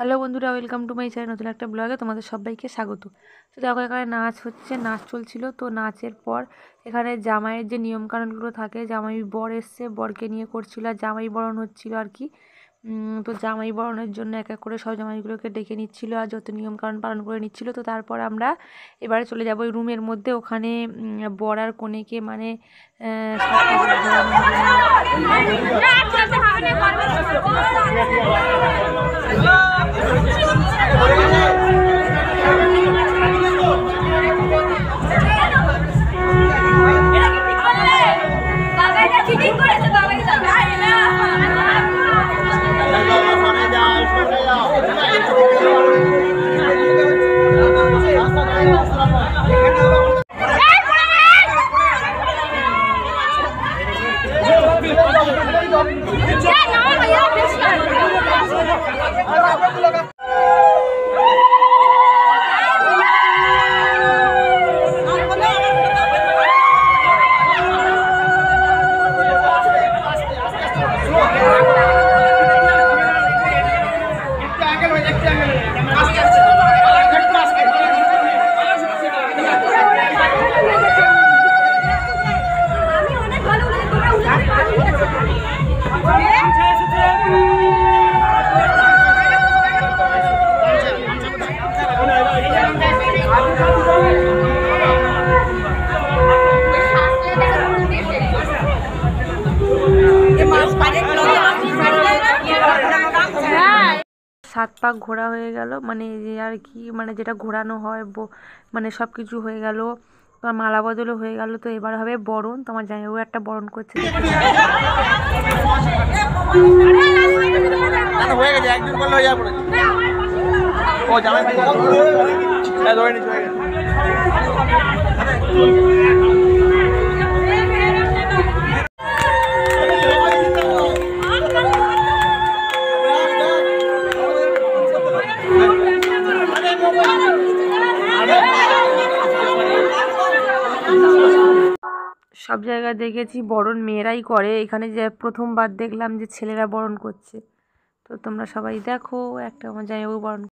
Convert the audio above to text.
Hello বন্ধুরা, welcome to my channel. নতুন একটা ব্লগে তোমাদের সবাইকে স্বাগত। তো দেখো, এখানে নাচ হচ্ছে, নাচ চলছিল। তো নাচের পর এখানে জামাইয়ের যে নিয়মকানুনগুলো থাকে, জামাই বর এসছে, বরকে নিয়ে করছিল, আর জামাই বরণ হচ্ছিল আর কি। তো জামাই বরণের জন্য এক এক করে সব জামাইগুলোকে ডেকে নিচ্ছিল আর যত নিয়মকানুন পালন করে নিচ্ছিল। তো তারপর আমরা এবারে চলে যাবো ওই রুমের মধ্যে। ওখানে বর আর কনেকে মানে সাত পাক ঘোরা হয়ে গেল, মানে আর কি, মানে যেটা ঘোরানো হয় মানে সব কিছু হয়ে গেল। তোমার মালা বদলও হয়ে গেল। তো এবার হবে বরণ। তোমার জামাইবাবু একটা বরণ করছে। সব জায়গায় দেখেছি বরণ মেয়েরাই করে, এখানে যে প্রথমবার দেখলাম যে ছেলেরা বরণ করছে। তো তোমরা সবাই দেখো, একটা আমার জামাইবাবু বরণ